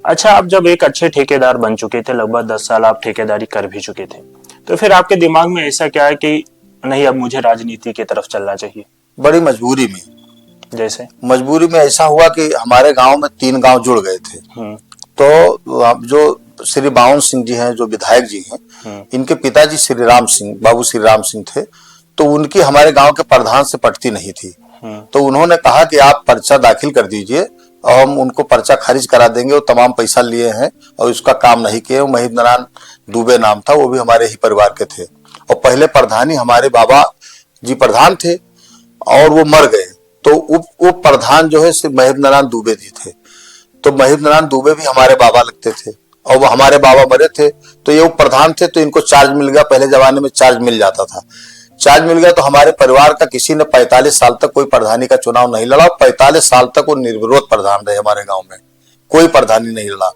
अच्छा, आप जब एक अच्छे ठेकेदार बन चुके थे, लगभग 10 साल आप ठेकेदारी कर भी चुके थे, तो फिर आपके दिमाग में ऐसा क्या है कि नहीं, अब मुझे राजनीति की तरफ चलना चाहिए? बड़ी मजबूरी में। जैसे? मजबूरी में ऐसा हुआ कि हमारे गांव में 3 गांव जुड़ गए थे। तो अब जो श्री बावन सिंह जी हैं, जो विधायक जी हैं, इनके पिताजी श्री राम सिंह, बाबू श्री राम सिंह थे। तो उनकी हमारे गांव के प्रधान से पटती नहीं थी। तो उन्होंने कहा कि आप पर्चा दाखिल कर दीजिए और हम उनको पर्चा खारिज करा देंगे। वो तमाम पैसा लिए हैं और उसका काम नहीं किए। महेंद्र नारायण दुबे नाम था, वो भी हमारे ही परिवार के थे। और पहले प्रधानी हमारे बाबा जी प्रधान थे और वो मर गए। तो उप प्रधान जो है महेंद्र नारायण दुबे जी थे। तो महेंद्र नारायण दुबे भी हमारे बाबा लगते थे और वो हमारे बाबा मरे थे। तो ये उप प्रधान थे, तो इनको चार्ज मिल गया। पहले जमाने में चार्ज मिल जाता था। चार्ज मिल गया तो हमारे परिवार का किसी ने 45 साल तक कोई प्रधानी का चुनाव नहीं लड़ा। 45 साल तक वो निर्विरोध प्रधान रहे हमारे गांव में, कोई प्रधानी नहीं लड़ा।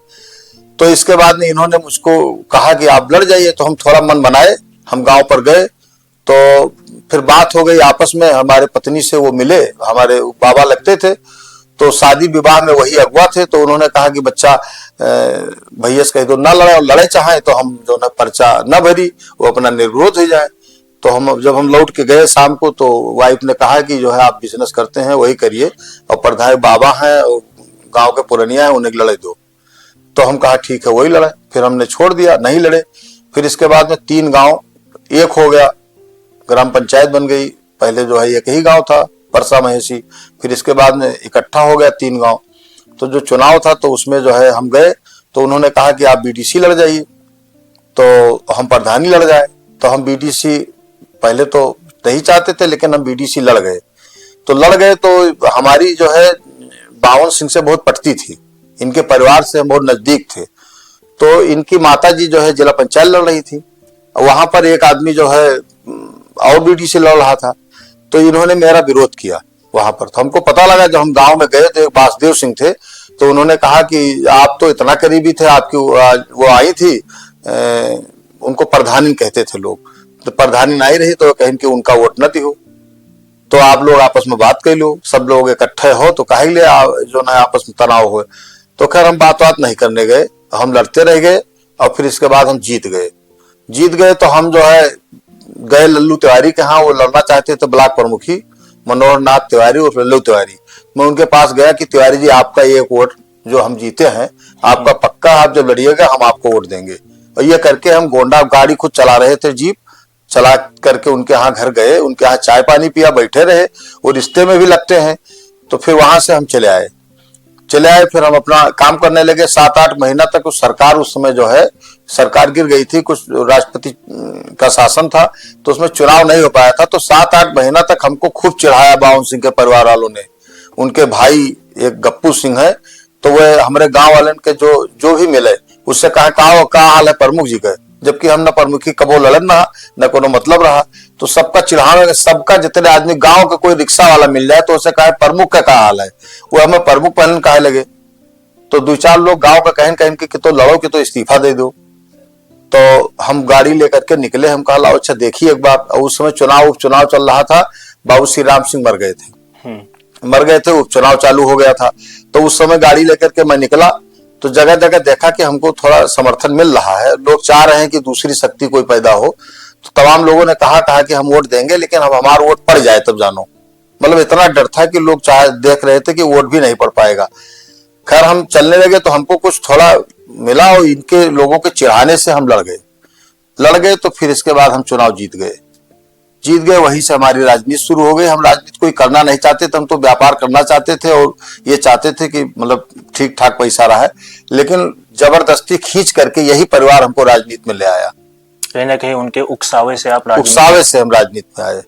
तो इसके बाद में इन्होंने मुझको कहा कि आप लड़ जाइए। तो हम थोड़ा मन बनाए, हम गांव पर गए। तो फिर बात हो गई आपस में, हमारे पत्नी से वो मिले, हमारे बाबा लगते थे। तो शादी विवाह में वही अगुआ थे। तो उन्होंने कहा कि बच्चा भैया से कह दो ना लड़े, और लड़े चाहे तो हम जो ना पर्चा न भरी, वो अपना निर्विरोध हो जाए। तो जब हम लौट के गए शाम को, तो वाइफ ने कहा कि जो है आप बिजनेस करते हैं वही करिए, और प्रधान बाबा हैं और गांव के पुरनिया हैं, उन्हें लड़े दो। तो हम कहा ठीक है वही लड़े। फिर हमने छोड़ दिया, नहीं लड़े। फिर इसके बाद में 3 गांव एक हो गया, ग्राम पंचायत बन गई। पहले जो है एक ही गांव था, परसा महेशी। फिर इसके बाद में इकट्ठा हो गया 3 गांव। तो जो चुनाव था तो उसमें जो है हम गए। तो उन्होंने कहा कि आप बीडीसी लड़ जाइए, तो हम प्रधानी लड़ जाए। तो हम बीडीसी पहले तो नहीं चाहते थे, लेकिन हम बीडीसी लड़ गए। तो लड़ गए तो हमारी जो है बावन सिंह से बहुत पटती थी, इनके परिवार से हम बहुत नजदीक थे। तो इनकी माता जी जो है जिला पंचायत लड़ रही थी, वहां पर एक आदमी जो है और बीडीसी लड़ रहा था। तो इन्होंने मेरा विरोध किया वहां पर। तो हमको पता लगा, जब हम गांव में गए तो एक वासुदेव सिंह थे। तो उन्होंने कहा कि आप तो इतना करीबी थे, आपकी वो आई थी, उनको प्रधानी कहते थे लोग। तो प्रधानी नहीं रही तो कहें कि उनका वोट न हो, तो आप लोग आपस में बात कर लो, सब लोग इकट्ठे हो तो काहे ले जो ना आपस में तनाव हो। तो खैर हम बात नहीं करने गए, हम लड़ते रह गए। और फिर इसके बाद हम जीत गए। तो हम जो है गए लल्लू तिवारी के यहाँ, वो लड़ना चाहते थे, ब्लॉक प्रमुखी मनोहर नाथ तिवारी और लल्लू तिवारी। मैं उनके पास गया कि तिवारी जी आपका एक वोट जो हम जीते हैं आपका पक्का, आप जब लड़िएगा हम आपको वोट देंगे। और ये करके हम गोंडा गाड़ी खुद चला रहे थे, जीप चला करके उनके यहाँ घर गए, उनके यहाँ चाय पानी पिया, बैठे रहे। वो रिश्ते में भी लगते हैं। तो फिर वहां से हम चले आए। फिर हम अपना काम करने लगे। 7-8 महीना तक उस सरकार, उस समय जो है सरकार गिर गई थी, कुछ राष्ट्रपति का शासन था, तो उसमें चुनाव नहीं हो पाया था। तो 7-8 महीना तक हमको खूब चिढ़ाया बावन सिंह के परिवार वालों ने। उनके भाई एक गप्पू सिंह है, तो वह हमारे गांव वाले के जो भी मिले उससे कहा का हाल है प्रमुख जी का, जबकि हम न प्रमुखी कबो लड़न रहा न कोनो मतलब रहा। तो सबका चिढ़ावे, सबका जितने आदमी गांव का कोई रिक्शा वाला मिल जाए तो उसे कहे प्रमुख का क्या हाल है, वो हमें प्रमुख पहले कहे लगे। तो 2-4 लोग गांव का कहन कि तो लड़ो कि तो इस्तीफा दे दो। तो हम गाड़ी लेकर के निकले। हम कहा लाओ अच्छा देखिए एक बार। उस समय उपचुनाव चल रहा था, बाबू श्री राम सिंह मर गए थे, उपचुनाव चालू हो गया था। तो उस समय गाड़ी लेकर के मैं निकला, तो जगह जगह देखा कि हमको थोड़ा समर्थन मिल रहा है, लोग चाह रहे हैं कि दूसरी शक्ति कोई पैदा हो। तो तमाम लोगों ने कहा कि हम वोट देंगे, लेकिन अब हमारा वोट पड़ जाए तब जानो। मतलब इतना डर था कि लोग देख रहे थे कि वोट भी नहीं पड़ पाएगा। खैर हम चलने लगे तो हमको कुछ थोड़ा मिला और इनके लोगों के चिढ़ाने से हम लड़ गए। तो फिर इसके बाद हम चुनाव जीत गए। वहीं से हमारी राजनीति शुरू हो गई। हम राजनीति कोई करना नहीं चाहते थे, हम तो व्यापार करना चाहते थे और ये चाहते थे कि मतलब ठीक ठाक पैसा रहा है, लेकिन जबरदस्ती खींच करके यही परिवार हमको राजनीति में ले आया। कहीं ना कहीं उनके उकसावे से हम राजनीति में आए।